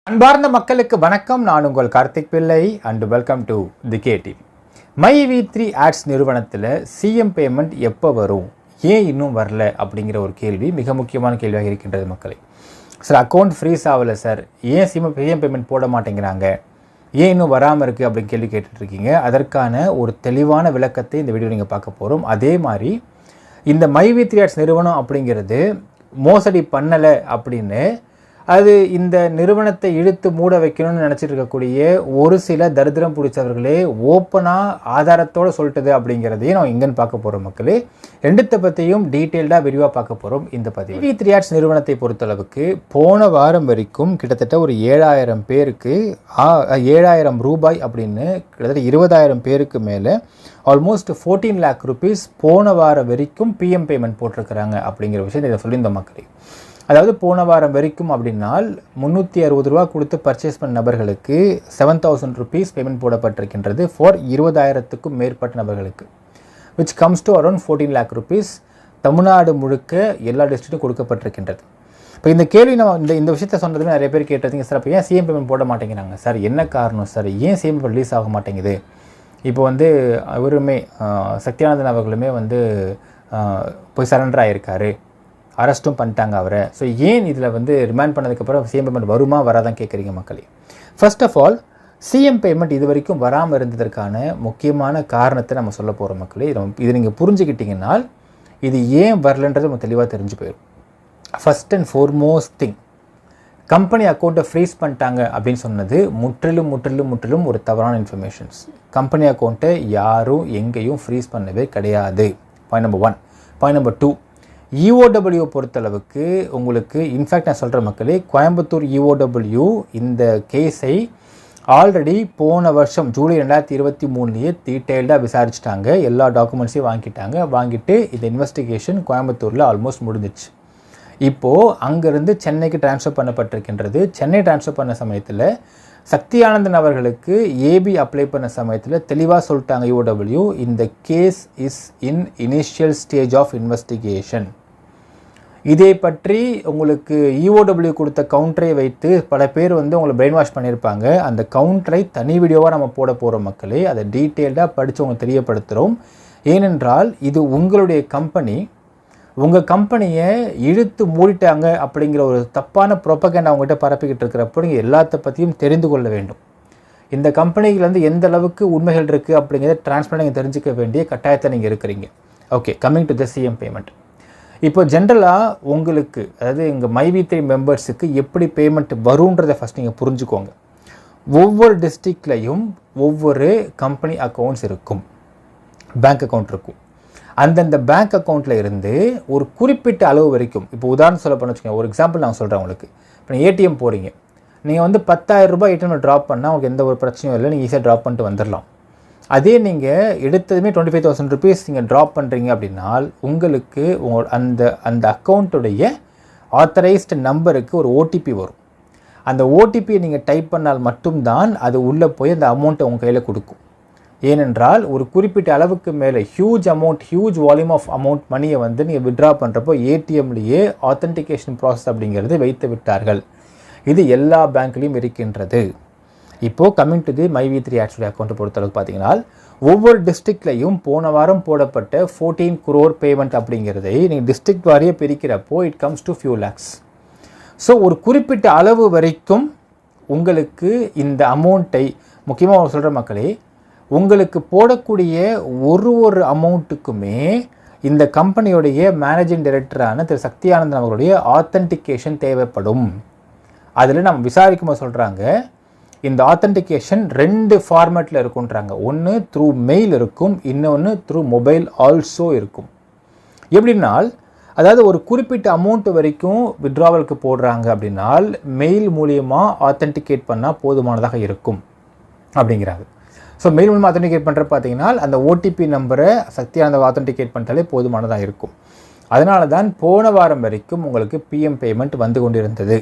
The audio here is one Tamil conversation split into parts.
அன்பார்ந்த மக்களுக்கு வணக்கம். நான் உங்கள் Karthik Pillai and welcome to the KD. MyV3 Ads நிறுவனத்தில் சிஎம் பேமெண்ட் எப்போ வரும், ஏன் இன்னும் வரல அப்படிங்கிற ஒரு கேள்வி மிக முக்கியமான கேள்வியாக இருக்கின்றது மக்களை. சார் அக்கௌண்ட் ஃப்ரீஸ் ஆகலை சார், ஏன் சிஎம் பேமெண்ட் போட மாட்டேங்கிறாங்க, ஏன் இன்னும் வராமல் இருக்குது அப்படின்னு கேள்வி கேட்டுட்ருக்கீங்க. அதற்கான ஒரு தெளிவான விளக்கத்தை இந்த வீடியோ நீங்கள் பார்க்க போகிறோம். அதே மாதிரி இந்த மைவி3 ஆட்ஸ் நிறுவனம் அப்படிங்கிறது மோசடி பண்ணலை அப்படின்னு அது இந்த நிறுவனத்தை இழுத்து மூட வைக்கணும்னு நினச்சிட்டு இருக்கக்கூடிய ஒரு சில தரித்திரம் பிடிச்சவர்களே ஓப்பனாக ஆதாரத்தோடு சொல்லிட்டது அப்படிங்கிறதையும் நம்ம எங்கன்னு பார்க்க போகிறோம் மக்களே. ரெண்டுத்தை பற்றியும் டீட்டெயில்டாக விரிவாக பார்க்க போகிறோம் இந்த பதிவு. மைவி3 ஆட்ஸ் நிறுவனத்தை பொறுத்தளவுக்கு போன வாரம் வரைக்கும் கிட்டத்தட்ட ஒரு 7000 பேருக்கு 7000 ரூபாய் அப்படின்னு கிட்டத்தட்ட 20,000 பேருக்கு மேலே ஆல்மோஸ்ட் 14 lakh rupees போன வாரம் வரைக்கும் பிஎம் பேமெண்ட் போட்டிருக்கிறாங்க அப்படிங்கிற விஷயத்தை இதை சொல்லியிருந்த மக்களே. அதாவது போன வாரம் வரைக்கும் அப்படின்னால் 360 ரூபா கொடுத்து பர்ச்சேஸ் பண்ண நபர்களுக்கு 7,000 rupees பேமெண்ட் போடப்பட்டிருக்கின்றது ஃபார் 20,000க்கும் மேற்பட்ட நபர்களுக்கு, which comes to around 14 lakh rupees Tamil Nadu முழுக்க எல்லா டிஸ்ட்ரிக்டும் கொடுக்கப்பட்டிருக்கின்றது. இப்போ இந்த கேள்வி நம்ம இந்த விஷயத்தை சொன்னதுமே நிறைய பேர் கேட்டதுங்க, சார் அப்போ ஏன் சிஎம் பேமெண்ட் போட மாட்டேங்கிறாங்க சார், என்ன காரணம் சார், ஏன் சிஎம் பேமெண்ட் ரிலீஸ் ஆக மாட்டேங்குது. இப்போ அவருமே சத்யானந்தன் அவர்களுமே போய் சரண்டர் ஆகியிருக்காரு, அரெஸ்ட்டும் பண்ணிட்டாங்க அவரை. ஸோ ஏன் இதில் ரிமாண்ட் பண்ணதுக்கப்புறம் சிஎம் பேமெண்ட் வருமா வராதான் கேட்குறீங்க மக்களே. First of all CM payment இது வரைக்கும் வராமல் இருந்ததற்கான முக்கியமான காரணத்தை நம்ம சொல்ல போகிறோம் மக்களே. இது நீங்கள் புரிஞ்சுக்கிட்டிங்கன்னா இது ஏன் வரலன்றது நம்ம தெளிவாக தெரிஞ்சு போயிடும். First and foremost thing, company அக்கௌண்ட்டை ஃப்ரீஸ் பண்ணிட்டாங்க அப்படின்னு சொன்னது முற்றிலும் ஒரு தவறான இன்ஃபர்மேஷன்ஸ். கம்பெனி அக்கௌண்ட்டை யாரும் எங்கேயும் ஃப்ரீஸ் பண்ணவே கிடையாது. Point number 1. Point number 2, EOW பொறுத்தளவுக்கு உங்களுக்கு இன்ஃபேக்ட் நான் சொல்கிற மக்களே, கோயம்புத்தூர் இஓடபிள்யூ இந்த கேஸை ஆல்ரெடி போன வருஷம் ஜூலை 2023 டீட்டெயில்டாக விசாரிச்சிட்டாங்க, எல்லா டாக்குமெண்ட்ஸையும் வாங்கிட்டு இந்த இன்வெஸ்டிகேஷன் கோயம்புத்தூரில் ஆல்மோஸ்ட் முடிஞ்சிச்சு. இப்போது அங்கேருந்து சென்னைக்கு ட்ரான்ஸ்ஃபர் பண்ணப்பட்டிருக்கின்றது. சென்னை ட்ரான்ஸ்ஃபர் பண்ண சமயத்தில் சக்தியானந்தன் அவர்களுக்கு ஏபி அப்ளை பண்ண சமயத்தில் தெளிவாக சொல்லிட்டாங்க இஓடபிள்யூ, இந்த case is in initial stage of investigation. இதை பற்றி உங்களுக்கு இஓடபிள்யூ கொடுத்த கவுண்டரை வைத்து பல பேர் உங்களை பிரெயின் வாஷ் பண்ணியிருப்பாங்க. அந்த கவுண்டரை தனி வீடியோவாக நம்ம போட போகிற மக்களே, அதை டீட்டெயில்டாக படித்து உங்களுக்கு தெரியப்படுத்துகிறோம். ஏனென்றால் இது உங்களுடைய கம்பெனி, உங்கள் கம்பெனியை இழுத்து மூடிட்டாங்க அப்படிங்கிற ஒரு தப்பான ப்ரொபகண்டா அவங்ககிட்ட பரப்பிக்கிட்டு இருக்கிறப்போ நீங்கள் எல்லாத்த பற்றியும் தெரிந்து கொள்ள வேண்டும். இந்த கம்பெனிகள் எந்த அளவுக்கு உண்மைகள் இருக்குது அப்படிங்கிறத டிரான்ஸ்பரண்ட் நீங்கள் தெரிஞ்சிக்க வேண்டிய கட்டாயத்தை நீங்கள் இருக்கிறீங்க. Okay, coming to the CM payment. இப்போ ஜென்ரலாக உங்களுக்கு, அதாவது எங்கள் மைவி3 மெம்பர்ஸுக்கு எப்படி பேமெண்ட் வரும்ன்றதை ஃபஸ்ட் நீங்கள் புரிஞ்சுக்கோங்க. ஒவ்வொரு டிஸ்ட்ரிக்ட்லையும் ஒவ்வொரு கம்பெனி அக்கௌண்ட்ஸ் இருக்கும், பேங்க் அக்கௌண்ட் இருக்கும். அந்தந்த பேங்க் அக்கௌண்ட்டில் இருந்து ஒரு குறிப்பிட்ட அளவு வரைக்கும், இப்போ உதாரணம் சொல்ல பண்ண வச்சுக்கோங்க, ஒரு எக்ஸாம்பிள் நான் சொல்கிறேன் உங்களுக்கு. இப்போ நீங்கள் ஏடிஎம் போகிறீங்க, நீங்கள் 10,000 ரூபாய் ஏடிஎம்மில் ட்ராப் பண்ணால் உங்களுக்கு எந்த ஒரு பிரச்சனையும் இல்லை, நீங்கள் ஈஸியாக ட்ராப் பண்ணிட்டு வந்துடலாம். அதே நீங்கள் எடுத்ததுமே 25,000 rupees நீங்கள் ட்ராப் பண்ணுறீங்க அப்படின்னால் உங்களுக்கு அந்த அக்கௌண்ட்டுடைய ஆத்தரைஸ்டு நம்பருக்கு ஒரு ஓடிபி வரும். அந்த ஓடிபியை நீங்கள் டைப் பண்ணால் மட்டும்தான் அது உள்ளே போய் அந்த அமௌண்ட்டை உங்கள் கையில் கொடுக்கும். ஏனென்றால் ஒரு குறிப்பிட்ட அளவுக்கு மேலே ஹியூஜ் வால்யூம் ஆஃப் அமௌண்ட் மணியை நீங்கள் வித்ட்ரா பண்ணுறப்போ ஏடிஎம்லேயே ஆத்தென்டிகேஷன் ப்ராசஸ் அப்படிங்கிறது வைத்து விட்டார்கள். இது எல்லா பேங்க்லேயும் இருக்கின்றது. இப்போது கம்மிங் டு தி மைவி3 ஆட்ஸுடைய அக்கௌண்ட்டை பொறுத்தளவுக்கு பார்த்தீங்கன்னா ஒவ்வொரு டிஸ்ட்ரிக்ட்லையும் போன வாரம் போடப்பட்ட 14 crore பேமெண்ட் அப்படிங்கிறதை நீங்கள் டிஸ்ட்ரிக்ட் வாரியாக பிரிக்கிறப்போ it comes to few lakhs. So ஒரு குறிப்பிட்ட அளவு வரைக்கும் உங்களுக்கு இந்த அமௌண்ட்டை, முக்கியமாக சொல்கிற மக்களே, உங்களுக்கு போடக்கூடிய ஒரு அமௌண்ட்டுக்குமே இந்த கம்பெனியுடைய மேனேஜிங் டைரக்டரான திரு சக்தியானந்தன் அவர்களுடைய ஆத்தென்டிகேஷன் தேவைப்படும். அதில் நம்ம விசாரிக்கும்போது சொல்கிறாங்க, இந்த ஆத்தென்டிகேஷன் 2 ஃபார்மேட்டில் இருக்குன்றாங்க. ஒன்று த்ரூ மெயில் இருக்கும், இன்னொன்று த்ரூ மொபைல் ஆல்சோ இருக்கும். எப்படின்னால், அதாவது ஒரு குறிப்பிட்ட அமௌண்ட் வரைக்கும் வித்ட்ராவலுக்கு போடுறாங்க அப்படின்னால் மெயில் மூலியமாக ஆத்தென்டிகேட் பண்ணால் போதுமானதாக இருக்கும் அப்படிங்கிறாங்க. ஸோ மெயில் மூலமாக ஆத்தென்டிகேட் பண்ணுற பார்த்தீங்கன்னா அந்த ஓடிபி நம்பரை சக்தியானந்த ஆத்தென்டிகேட் பண்ணிட்டாலே போதுமானதாக இருக்கும். அதனால தான் போன வாரம் வரைக்கும் உங்களுக்கு பிஎம் பேமெண்ட் வந்து கொண்டிருந்தது.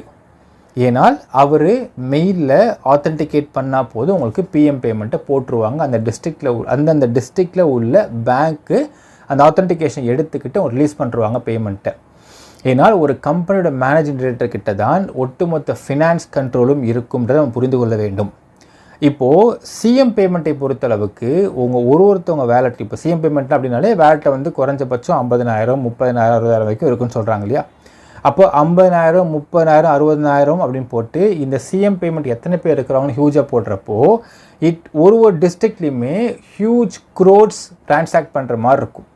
ஏனால் அவர் மெயிலில் ஆத்தென்டிகேட் பண்ணால் போது உங்களுக்கு பிஎம் பேமெண்ட்டை போட்டுருவாங்க. அந்தந்த டிஸ்ட்ரிக்டில் உள்ள பேங்க்கு அந்த ஆத்தென்டிகேஷன் எடுத்துக்கிட்டு ரிலீஸ் பண்ணுருவாங்க பேமெண்ட்டை. ஏன்னால் ஒரு கம்பெனியோட மேனேஜிங் டைரக்டர் கிட்ட தான் ஒட்டுமொத்த ஃபினான்ஸ் கண்ட்ரோலும் இருக்கும்ன்றதை நம்ம புரிந்து கொள்ள வேண்டும். இப்போது சிஎம் பேமெண்ட்டை பொறுத்தளவுக்கு ஒருத்தவங்க வேலட், இப்போ சிஎம் பேமெண்ட் அப்படின்னாலே வேலட்டை வந்து குறைஞ்சபட்சம் 50,000 30,000 60,000 வரைக்கும் இருக்குன்னு சொல்கிறாங்க இல்லையா? அப்போ 50,000 30,000 60,000 அப்படின்னு போட்டு இந்த சிஎம் பேமெண்ட் எத்தனை பேர் இருக்கிறவங்கன்னு ஹியூஜாக போடுறப்போ ஒரு டிஸ்ட்ரிக்ட்லேயுமே ஹியூஜ் க்ரோட்ஸ் டிரான்சாக்ட் பண்ணுற மாதிரி இருக்கும்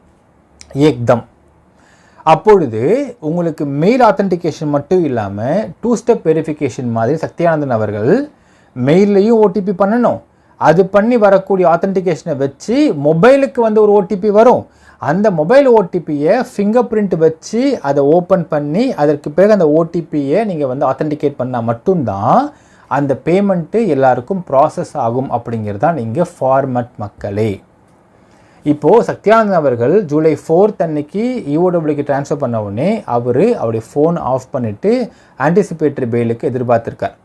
ஏக்தம். அப்பொழுது உங்களுக்கு மெயில் ஆத்தென்டிகேஷன் மட்டும் இல்லாமல் 2 ஸ்டெப் வெரிஃபிகேஷன் மாதிரி சக்தியானந்தன் அவர்கள் மெயிலையும் ஓடிபி பண்ணணும். அது பண்ணி வரக்கூடிய ஆத்தென்டிகேஷனை வச்சு மொபைலுக்கு வந்து ஒரு ஓடிபி வரும். அந்த மொபைல் ஓடிபியை ஃபிங்கர் பிரிண்ட் வச்சு அதை ஓப்பன் பண்ணி அதற்கு பிறகு அந்த ஓடிபியை நீங்கள் வந்து ஆத்தென்டிகேட் பண்ணால் மட்டும்தான் அந்த பேமெண்ட்டு எல்லாருக்கும் ப்ராசஸ் ஆகும் அப்படிங்கிறது தான் இங்கே ஃபார்மட் மக்களே. இப்போது சத்யானந்தன் அவர்கள் ஜூலை 4 அன்னைக்கு இஓடபிள்யூக்கு ட்ரான்ஸ்ஃபர் பண்ண உடனே அவருடைய ஃபோன் ஆஃப் பண்ணிவிட்டு ஆன்டிசிபேட்டரி பெயிலுக்கு எதிர்பார்த்துருக்கார்.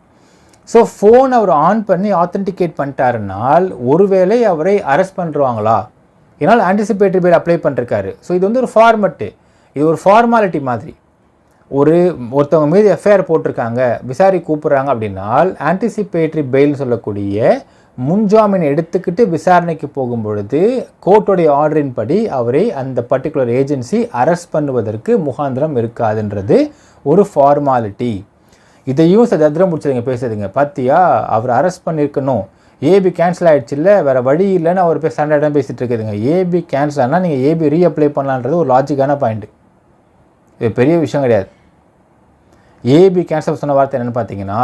ஸோ ஃபோன் அவர் ஆன் பண்ணி ஆத்தென்டிகேட் பண்ணிட்டாருனால் ஒருவேளை அவரை அரெஸ்ட் பண்ணுறாங்களா? ஏன்னால் ஆன்டிசிபேட்டரி பெயில் அப்ளை பண்ணிருக்காரு. ஸோ இது வந்து ஒரு ஃபார்மெட்டு, இது ஒரு ஃபார்மாலிட்டி மாதிரி. ஒருத்தவங்க மீது எஃப்ஐஆர் போட்டிருக்காங்க, விசாரிக்க கூப்பிட்றாங்க அப்படின்னால் ஆன்டிசிபேட்டரி பெயில்னு சொல்லக்கூடிய முன்ஜாமீன் எடுத்துக்கிட்டு விசாரணைக்கு போகும் பொழுது கோர்ட்டுடைய ஆர்டரின் படி அவரை அந்த பர்டிகுலர் ஏஜென்சி அரெஸ்ட் பண்ணுவதற்கு முகாந்திரம் இருக்காதுன்றது ஒரு ஃபார்மாலிட்டி. இதையும் தத்ரம் முடிச்சதுங்க பேசுறதுங்க. பார்த்தியா, அவர் அரெஸ்ட் பண்ணியிருக்கணும், ஏபி கேன்சல் ஆகிடுச்சு, இல்லை வேறு வழி இல்லைன்னு அவர் ஸ்டாண்டர்டாக பேசிகிட்டு இருக்குதுங்க. ஏபி கேன்சல் ஆனால் நீங்கள் ஏபி ரீஅப்ளை பண்ணலான்றது ஒரு லாஜிக்கான பாயிண்ட்டு, இது பெரிய விஷயம் கிடையாது. ஏபி கேன்சல் சொன்ன வார்த்தை என்னென்னு பார்த்தீங்கன்னா,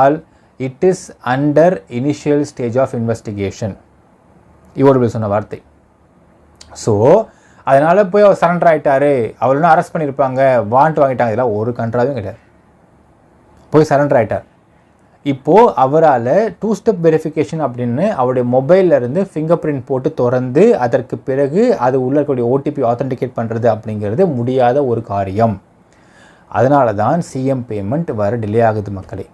it is under initial stage of investigation, இவோட சொன்ன வார்த்தை. ஸோ அதனால் போய் அவர் சரண்டர் ஆகிட்டாரு, அவர் இன்னும் அரெஸ்ட் பண்ணியிருப்பாங்க, வாண்ட் வாங்கிட்டாங்க, இதெல்லாம் ஒரு கண்ட்ராவும் கிடையாது. போய் சரண்டர் ஆகிட்டார். இப்போது அவரால் 2 ஸ்டெப் வெரிஃபிகேஷன் அப்படின்னு அவருடைய மொபைல்லேருந்து ஃபிங்கர் பிரிண்ட் போட்டு திறந்து அதற்கு பிறகு அது உள்ள இருக்கக்கூடிய ஓடிபி ஆத்தென்டிகேட் பண்ணுறது அப்படிங்கிறது முடியாத ஒரு காரியம். அதனால தான் சிஎம் பேமெண்ட் வர டிலே ஆகுது மக்களே.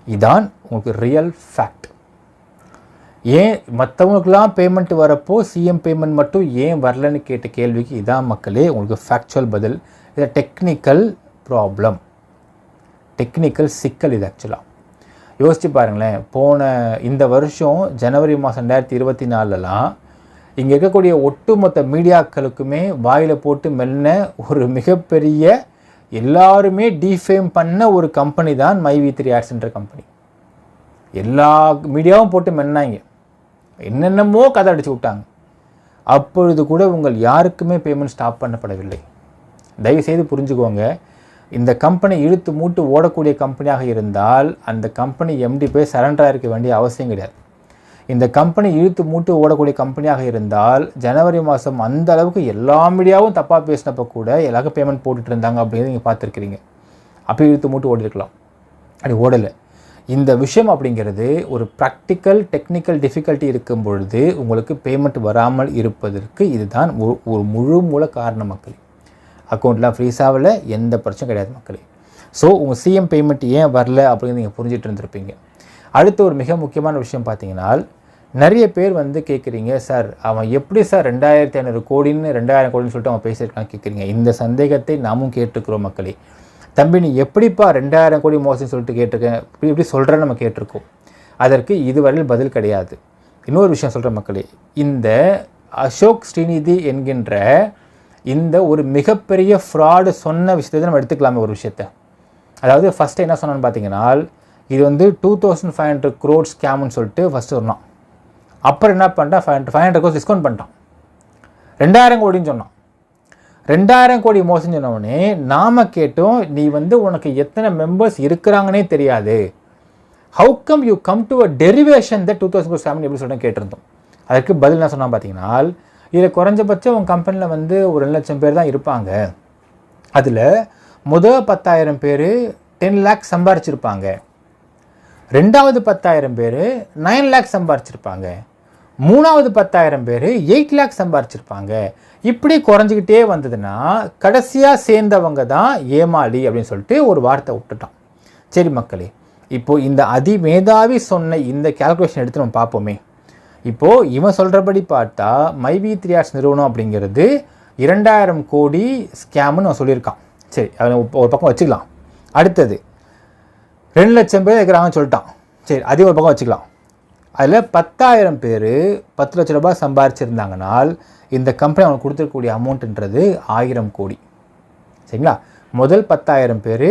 இதான் உங்களுக்கு ரியல் ஃபேக்ட். ஏன் மற்றவங்களுக்கெல்லாம் பேமெண்ட் வரப்போ சிஎம் பேமெண்ட் மட்டும் ஏன் வரலன்னு கேட்ட கேள்விக்கு இதான் மக்களே உங்களுக்கு ஃபேக்சுவல் பதில். இது டெக்னிக்கல் ப்ராப்ளம், டெக்னிக்கல் சிக்கல். இது ஆக்சுவலாக யோசித்து பாருங்களேன், இந்த வருஷம் ஜனவரி மாதம் 2024லாம் இங்கே இருக்கக்கூடிய ஒட்டுமொத்த மீடியாக்களுக்குமே வாயில் போட்டு மெல்ல ஒரு மிகப்பெரிய எல்லாருமே டிஃபேம் பண்ண ஒரு கம்பெனி தான் MyV3 ஆட்ஸ்ன்ற கம்பெனி. எல்லா மீடியாவும் போட்டு மென்னாங்க, என்னென்னமோ கதை அடிச்சு விட்டாங்க. அப்பொழுது கூட உங்கள் யாருக்குமே பேமெண்ட் ஸ்டாப் பண்ணப்படவில்லை. தயவுசெய்து புரிஞ்சுக்கோங்க, இந்த கம்பெனி இழுத்து மூட்டு ஓடக்கூடிய கம்பெனியாக இருந்தால் அந்த கம்பெனி எம்டி போய் சரண்டராக இருக்க வேண்டிய அவசியம் கிடையாது. இந்த கம்பெனி இழுத்து மூட்டு ஓடக்கூடிய கம்பெனியாக இருந்தால் ஜனவரி மாதம் அந்த அளவுக்கு எல்லா மீடியாவும் தப்பாக பேசினப்போ கூட எல்லாருக்கும் பேமெண்ட் போட்டுட்டு இருந்தாங்க அப்படிங்கிறது நீங்கள் பார்த்துருக்கிறீங்க. அப்போ இழுத்து மூட்டு ஓடிருக்கலாம், அப்படி ஓடலை. இந்த விஷயம் அப்படிங்கிறது ஒரு ப்ராக்டிக்கல் டெக்னிக்கல் டிஃபிகல்ட்டி இருக்கும் பொழுது உங்களுக்கு பேமெண்ட் வராமல் இருப்பதற்கு இதுதான் ஒரு முழு மூல காரணம் மக்களே. அக்கௌண்ட்லாம் ஃப்ரீஸ் ஆகலை, எந்த பிரச்சனையும் கிடையாது மக்களே. ஸோ உங்கள் சிஎம் பேமெண்ட் ஏன் வரல அப்படிங்கிறது நீங்கள் புரிஞ்சிட்டு இருந்திருப்பீங்க. அடுத்து ஒரு மிக முக்கியமான விஷயம் பார்த்தீங்கன்னா, நிறைய பேர் வந்து கேட்குறீங்க, சார் அவன் எப்படி சார் 2,500 கோடின்னு 2,000 கோடின்னு சொல்லிட்டு அவன் பேசியிருக்கான்னு கேட்குறீங்க. இந்த சந்தேகத்தை நாமும் கேட்டிருக்கிறோம் மக்களே. தம்பி நீ எப்படிப்பா 2,000 கோடி மோசம்னு சொல்லிட்டு கேட்டிருக்கேன், இப்படி சொல்கிறேன்னு நம்ம கேட்டிருக்கோம். அதற்கு இதுவரையில் பதில் கிடையாது. இன்னொரு விஷயம் சொல்கிறேன் மக்களே, இந்த அசோக் ஸ்ரீநிதி என்கின்ற இந்த ஒரு மிகப்பெரிய ஃப்ராடு சொன்ன விஷயத்தை நம்ம எடுத்துக்கலாமே ஒரு விஷயத்தை. அதாவது ஃபஸ்ட்டு என்ன சொன்னான்னு பார்த்தீங்கன்னா, இது வந்து 2,500 crore ஸ்கேம்னு சொல்லிட்டு ஃபஸ்ட்டு சொன்னான். அப்புறம் என்ன பண்ணிட்டான், 500 crore டிஸ்கவுண்ட் பண்ணிட்டான், 2,000 கோடின்னு சொன்னான். 2,000 கோடி மோசம் சொன்னவொடனே நாம் கேட்டோம், நீ வந்து உனக்கு எத்தனை மெம்பர்ஸ் இருக்கிறாங்கன்னே தெரியாது, how come you come to a derivation the 2,000 crore ஸ்கேம்னு எப்படி சொல்லிட்டு கேட்டிருந்தோம். அதுக்கு பதில் என்ன சொன்னால் பார்த்தீங்கன்னா, இதில் குறைஞ்சபட்சம் உங்கள் கம்பெனியில் வந்து ஒரு 2,00,000 பேர் தான் இருப்பாங்க. அதில் முதல் 10,000 பேர் 10 lakh சம்பாரிச்சிருப்பாங்க, ரெண்டாவது 10,000 பேர் 9 lakh சம்பாரிச்சிருப்பாங்க, மூணாவது 10,000 பேர் 8 lakh சம்பாரிச்சிருப்பாங்க. இப்படி குறைஞ்சிக்கிட்டே வந்ததுன்னா கடைசியாக சேர்ந்தவங்க தான் ஏமாளி அப்படின்னு சொல்லிட்டு ஒரு வார்த்தை விட்டுட்டான். சரி மக்களே, இப்போது இந்த அதிமேதாவி சொன்ன இந்த கேல்குலேஷன் எடுத்து நம்ம பார்ப்போமே. இப்போது இவன் சொல்கிறபடி பார்த்தா MyV3 ஆட்ஸ் நிறுவனம் அப்படிங்கிறது 2,000 கோடி ஸ்கேம்னு அவன் சொல்லியிருக்கான். சரி, அவனை ஒரு பக்கம் வச்சுக்கலாம். அடுத்தது 2 லட்சம் பேர் இருக்கிறாங்கன்னு சொல்லிட்டான். சரி, அதையும் ஒரு பக்கம் வச்சுக்கலாம். அதில் 10,000 பேர் 10 லட்ச ரூபாய் சம்பாரிச்சிருந்தாங்கனால் இந்த கம்பெனி அவனுக்கு கொடுத்துருக்கக்கூடிய அமௌண்ட்டுன்றது 1000 கோடி. சரிங்களா? முதல் 10,000 பேர்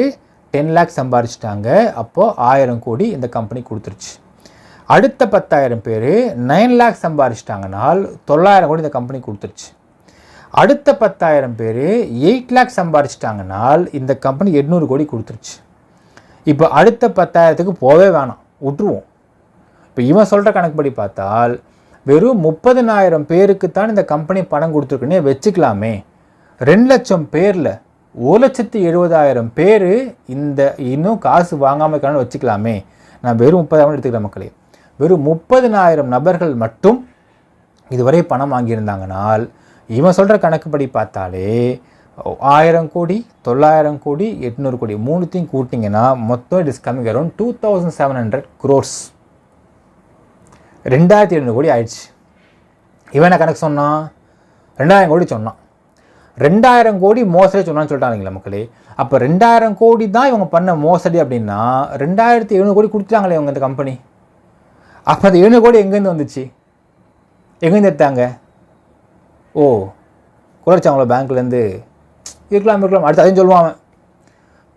10 லேக் சம்பாரிச்சிட்டாங்க. அப்போது 1000 கோடி இந்த கம்பெனி கொடுத்துருச்சு. அடுத்த 10,000 பேர் 9 லேக் சம்பாரிச்சிட்டாங்கனால் 900 கோடி இந்த கம்பெனி கொடுத்துருச்சு. அடுத்த 10,000 பேர் 8 லேக் சம்பாரிச்சிட்டாங்கனால் இந்த கம்பெனி 800 கோடி கொடுத்துருச்சு. இப்போ அடுத்த 10,000க்கு போவே வேணாம், விட்டுருவோம். இப்போ இவன் சொல்கிற கணக்குப்படி பார்த்தால் வெறும் 30,000 பேருக்கு தான் இந்த கம்பெனி பணம் கொடுத்துருக்குன்னே வச்சுக்கலாமே. 2 லட்சம் பேரில் 1,70,000 பேர் இந்த இன்னும் காசு வாங்காமல் இருக்கான்னு வச்சுக்கலாமே. நான் வெறும் 30,000 எடுத்துக்கிறேன் மக்களே. வெறும் 30,000 நபர்கள் மட்டும் இதுவரை பணம் வாங்கியிருந்தாங்கனால் இவன் சொல்கிற கணக்குப்படி பார்த்தாலே 1000 கோடி, 900 கோடி, 800 கோடி மூணுத்தையும் கூட்டிங்கன்னா மொத்தம் it is coming around 2,700 crores. 2,700 கோடி ஆயிடுச்சு. இவன் என்ன கணக்கு சொன்னான்? 2,000 கோடி சொன்னான். 2,000 கோடி மோசடி சொன்னான்னு சொல்லிட்டாங்களா மக்களே. அப்போ 2,000 கோடி தான் இவங்க பண்ண மோசடி அப்படின்னா 2,700 கோடி கொடுத்துட்டாங்களே இவங்க இந்த கம்பெனி. அப்போ அந்த 700 கோடி எங்கேருந்து வந்துச்சு? எங்கேருந்து எடுத்தாங்க? ஓ, குறைச்சாங்களோ பேங்க்லேருந்து? இருக்கலாம். அடுத்து அதையும் சொல்லுவான்.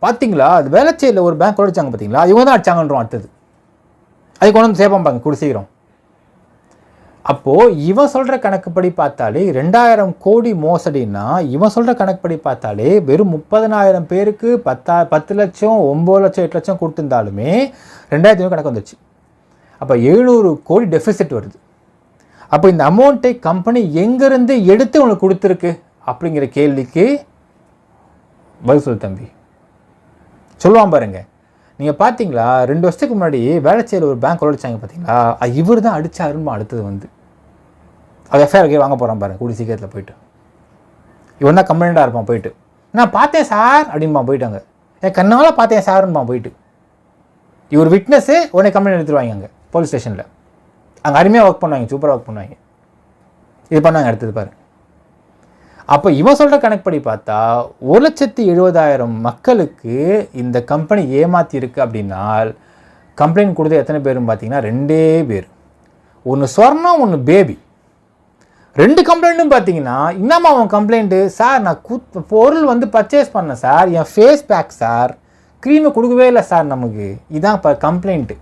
பார்த்தீங்களா, அது வேளச்சேரியில் ஒரு பேங்க் குறைச்சாங்க பார்த்தீங்களா, இவங்க தான் அடிச்சாங்கன்றோம். அடுத்தது அதை கொண்டு வந்து சேர்ப்பாங்க கூட சீக்கிரம். அப்போது இவன் சொல்கிற கணக்குப்படி பார்த்தாலே 2,000 கோடி மோசடின்னா இவன் சொல்கிற கணக்குப்படி பார்த்தாலே வெறும் 30,000 பேருக்கு 10 லட்சம், 9 லட்சம், 8 லட்சம் கொடுத்துருந்தாலுமே 2,000 கணக்கு வந்துச்சு. அப்போ 700 கோடி டெஃபிசிட் வருது. அப்போ இந்த அமௌண்ட்டை கம்பெனி எங்கேருந்து எடுத்து உனக்கு கொடுத்துருக்கு அப்படிங்கிற கேள்விக்கு பதில் சொல்லு தம்பி. சொல்லுவான் பாருங்க. நீங்கள் பார்த்தீங்களா, 2 வருஷத்துக்கு முன்னாடி வேளச்சேரியில் ஒரு பேங்க் அடிச்சாங்க பார்த்தீங்களா, இவர் தான் அடித்தாருமா. அடுத்தது வந்து அது எஃப்ஐஆர் வாங்க போகிறான் பாருங்க கூடி சீக்கிரத்தில் போயிட்டு. இவன் தான் கம்ப்ளைண்ட்டாக இருப்பான். போயிட்டு நான் பார்த்தேன் சார் அப்படின்பா. போயிட்டாங்க என் கண்ணால் பார்த்தேன் சார்ன்பா. போயிட்டு இவர் விட்னஸ்ஸு உடனே கம்ப்ளைண்ட் எடுத்துருவாங்க அங்கே போலீஸ் ஸ்டேஷனில். அங்கே அருமையாக ஒர்க் பண்ணுவாங்க, சூப்பராக ஒர்க் பண்ணுவாங்க. இது பண்ணாங்க. அடுத்தது பாரு. அப்போ இவன் சொல்கிற கணக்குப்படி பார்த்தா 1,70,000 மக்களுக்கு இந்த கம்பெனி ஏமாற்றிருக்கு அப்படின்னால் கம்ப்ளைண்ட் கொடுத்து எத்தனை பேரும் பார்த்தீங்கன்னா 2 பேர். ஒன்று சொர்ணம், ஒன்று பேபி. 2 கம்ப்ளைண்ட்டும் பார்த்தீங்கன்னா இன்னமா அவன் கம்ப்ளைண்ட்டு, சார் நான் பொருள் வந்து பர்ச்சேஸ் பண்ணேன் சார், என் ஃபேஸ் பேக் சார், க்ரீமை கொடுக்கவே இல்லை சார் நமக்கு, இதான் இப்போ கம்ப்ளைண்ட்டு.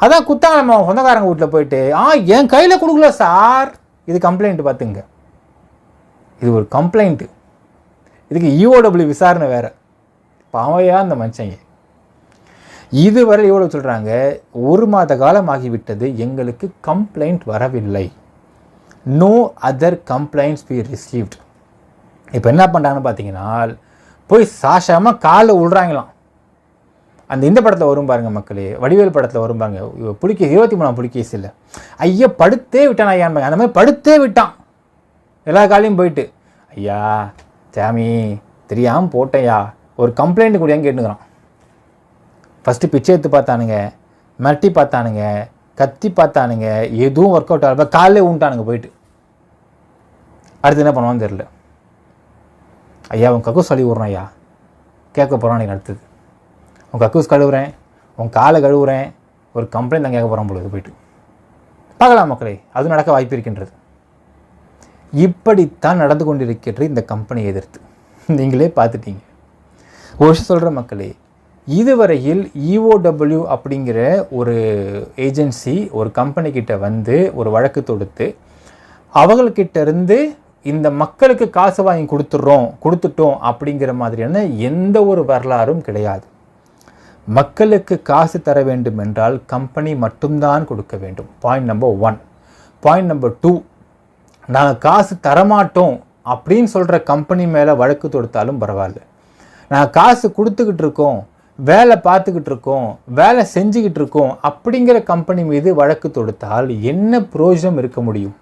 அதான் குத்தாங்க நம்ம சொந்தக்காரங்க வீட்டில் போயிட்டு, என் கையில் கொடுக்கல சார், இது கம்ப்ளைண்ட்டு. பார்த்துங்க, இது ஒரு கம்ப்ளைண்ட்டு. இதுக்கு EOW விசாரணை வேறு. பாவையா அந்த மனுஷங்க. இதுவரை EOW சொல்கிறாங்க 1 மாத காலம் ஆகிவிட்டது, எங்களுக்கு கம்ப்ளைண்ட் வரவில்லை. No other complaints be received. இப்போ என்ன பண்ணுறாங்கன்னு பார்த்தீங்கன்னா போய் சாஷாமல் காலில் விழுறாங்களாம். அந்த இந்த படத்தில் வரும் பாருங்கள் மக்களே, வடிவேல் படத்தில் வரும் பாருங்க, புலிகேஸ் 23ஆம் புலிகேஸ் இல்லை, ஐயா படுத்தே விட்டான் ஐயான். அந்த மாதிரி படுத்தே விட்டான். எல்லா காலையும் போயிட்டு, ஐயா சாமி தெரியாமல் போட்டேயா, ஒரு கம்ப்ளைண்ட் கூடியான்னு கேட்டுக்கிறான். ஃபஸ்ட்டு பிச்சை எடுத்து பார்த்தானுங்க, மிரட்டி பார்த்தானுங்க, கத்தி பார்த்தானுங்க, எதுவும் ஒர்க் அவுட் ஆகல. காலையில் ஊன்ட்டானுங்க போயிட்டு. அடுத்து என்ன பண்ணுவான்னு தெரில. ஐயா உன் கக்கூஸ் கழுவி விட்றேன் ஐயா, கேட்க போகிறான். நீங்கள் அடுத்தது உன் கக்கூஸ் கழுவுறேன், உன் காலை கழுவுறேன், ஒரு கம்ப்ளைண்ட் தான் கேட்க போகிறான் பொழுது போயிட்டு. பார்க்கலாம் மக்களே, அது நடக்க வாய்ப்பு இருக்கின்றது. இப்படித்தான் நடந்து கொண்டிருக்கிறது இந்த கம்பெனியை எதிர்த்து. நீங்களே பார்த்துட்டீங்க. ஒரு விஷயம் சொல்கிற மக்களே, இதுவரையில் EOW அப்படிங்கிற ஒரு ஏஜென்சி ஒரு கம்பெனிக்கிட்ட வந்து ஒரு வழக்கு தொடுத்து அவங்கக்கிட்ட இருந்து இந்த மக்களுக்கு காசு வாங்கி கொடுத்துட்டோம் அப்படிங்கிற மாதிரியான எந்த ஒரு வரலாறும் கிடையாது. மக்களுக்கு காசு தர வேண்டும் என்றால் கம்பெனி மட்டும்தான் கொடுக்க வேண்டும். Point number 1. பாயிண்ட் நம்பர் 2, நாங்கள் காசு தரமாட்டோம் அப்படின்னு சொல்கிற கம்பெனி மேலே வழக்கு தொடுத்தாலும் பரவாயில்ல. நாங்கள் காசு கொடுத்துக்கிட்டு இருக்கோம், வேலை பார்த்துக்கிட்டு இருக்கோம், வேலை செஞ்சுக்கிட்டு இருக்கோம் அப்படிங்கிற கம்பெனி மீது வழக்கு தொடுத்தால் என்ன பிரயோஜனம் இருக்க முடியும்?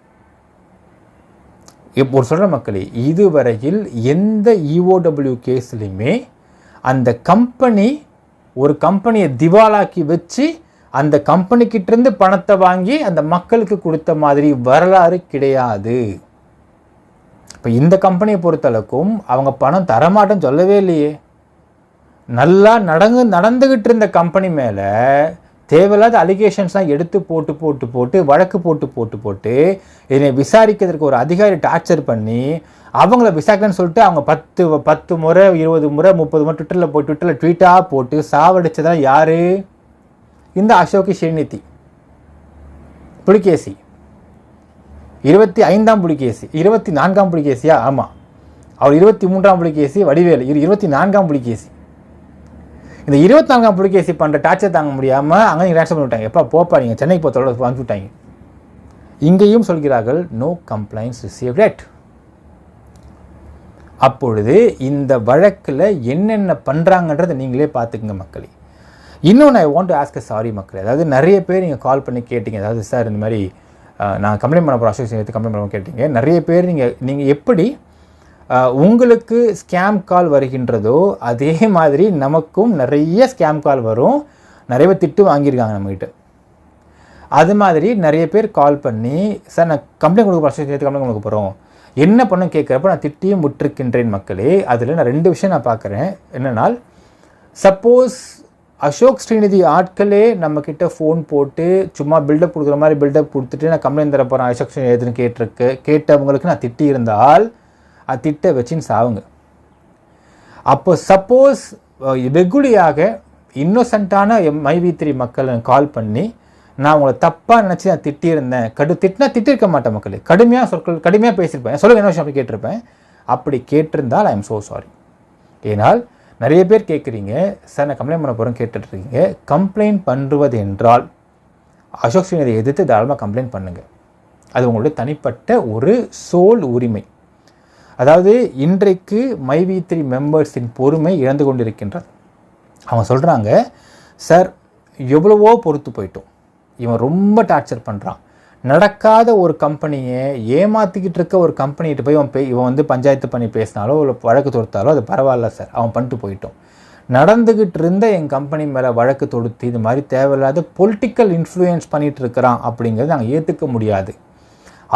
இப்போ சொல்கிற மக்களே, இதுவரையில் எந்த EOW கேஸ்லையுமே அந்த கம்பெனி ஒரு கம்பெனியை திவாலாக்கி வச்சு அந்த கம்பெனிக்கிட்டேருந்து பணத்தை வாங்கி அந்த மக்களுக்கு கொடுத்த மாதிரி வரலாறு கிடையாது. இப்போ இந்த கம்பெனியை பொறுத்தளவுக்கும் அவங்க பணம் தரமாட்டேன்னு சொல்லவே இல்லையே. நல்லா நடந்துக்கிட்டு இருந்த கம்பெனி மேலே தேவையில்லாத அலிகேஷன்ஸ்லாம் எடுத்து போட்டு வழக்கு போட்டு என்னை விசாரிக்கிறதுக்கு ஒரு அதிகாரி டார்ச்சர் பண்ணி அவங்கள விசாரிக்கணும்னு சொல்லிட்டு அவங்க 10 முறை 20 முறை 30 முறை ட்விட்டரில் ட்வீட்டாக போட்டு சாவடிச்சதான் யார்? இந்த அசோக் ஸ்ரீநிதி புலிகேசி, 25ஆம் புலிகேசி, 24ஆம் புலிகேசியா? ஆமாம், அவர் 23ஆம் புலிகேசி வடிவேலு, 24ஆம் புலிகேசி. இந்த 24ஆம் புலிகேசி பண்ணுற டார்ச்சர் தாங்க முடியாமல் அங்கே நீங்கள் ட்ரான்ஸ்ஃபர் பண்ணிவிட்டாங்க. எப்போ போப்பா நீங்கள் சென்னைக்கு போகிறதோட வந்துவிட்டாங்க. இங்கேயும் சொல்கிறார்கள் நோ கம்ப்ளைண்ட்ஸ் ரிசீவ்ட் எட். அப்பொழுது இந்த வழக்கில் என்னென்ன பண்ணுறாங்கன்றதை நீங்களே பார்த்துக்குங்க மக்களே. இன்னொன்று I want to ask sorry மக்களே. அதாவது நிறைய பேர் நீங்கள் கால் பண்ணி கேட்டிங்க, அதாவது சார் இந்த மாதிரி நான் கம்ப்ளைண்ட் பண்ண போகிறேன் அசோசியேஷன் கம்ப்ளைண்ட் பண்ண கேட்டிங்க. நிறைய பேர் நீங்கள் எப்படி உங்களுக்கு ஸ்கேம் கால் வருகின்றதோ அதே மாதிரி நமக்கும் நிறைய ஸ்கேம் கால் வரும். நிறைய பேர் திட்டு வாங்கியிருக்காங்க நம்மகிட்ட. அது மாதிரி நிறைய பேர் கால் பண்ணி சார் நான் கம்ப்ளைண்ட் கொடுக்க அசோசியேஷன் கம்ப்ளைண்ட் கொடுக்க போகிறோம் என்ன பண்ண கேட்குறப்ப நான் திட்டியும் விட்டுருக்கின்றேன் மக்களே. அதில் நான் 2 விஷயம் நான் பார்க்குறேன். என்னென்னால், சப்போஸ் அசோக் ஸ்ரீநிதி ஆட்களே நம்மக்கிட்ட ஃபோன் போட்டு சும்மா பில்டப் கொடுக்குற மாதிரி பில்டப் கொடுத்துட்டு நான் கம்ப்ளைண்ட் தர போகிறேன் அசோக் ஸ்ரீநிதி எதுன்னு கேட்டவங்களுக்கு நான் திட்டி இருந்தால் அது திட்ட வச்சுன்னு சாவுங்க. அப்போ சப்போஸ் வெகுளியாக இன்னோசென்ட்டான மைவி3 மக்கள் கால் பண்ணி நான் உங்களை தப்பாக நினச்சி நான் திட்டியிருந்தேன், திட்டிருக்க மாட்டேன் மக்களே, கடுமையாக பேசியிருப்பேன், சொல்லுங்கள் என்ன விஷயம் அப்படி கேட்டிருப்பேன். அப்படி கேட்டிருந்தால் ஐ எம் ஸோ சாரி. ஏனால் நிறைய பேர் கேட்குறீங்க சார் நான் கம்ப்ளைண்ட் பண்ண போகிறேன் கேட்டுட்ருக்கீங்க. கம்ப்ளைண்ட் பண்ணுவது என்றால் அசோக் ஸ்ரீநிதி எதிர்த்து தாராளமாக கம்ப்ளைண்ட் பண்ணுங்கள். அது உங்களுடைய தனிப்பட்ட ஒரு சோல் உரிமை. அதாவது இன்றைக்கு மைவி3 மெம்பர்ஸின் பொறுமை இழந்து கொண்டிருக்கின்றது. அவங்க சொல்கிறாங்க சார் எவ்வளவோ பொறுத்து போயிட்டோம், இவன் ரொம்ப டார்ச்சர் பண்ணுறான், நடக்காத ஒரு கம்பெனியை ஏமாற்றிக்கிட்டு இருக்க ஒரு கம்பெனிகிட்ட போய் இவன் வந்து பஞ்சாயத்து பண்ணி பேசினாலோ இல்லை வழக்கு தொடுத்தாலோ அது பரவாயில்ல சார், அவன் பண்ணிட்டு போயிட்டோம். நடந்துக்கிட்டு இருந்த என் கம்பெனி மேலே வழக்கு தொடுத்து இது மாதிரி தேவையில்லாத பொலிட்டிக்கல் இன்ஃப்ளூயன்ஸ் பண்ணிகிட்டு இருக்கிறான் அப்படிங்கிறது நாங்கள் ஏற்றுக்க முடியாது.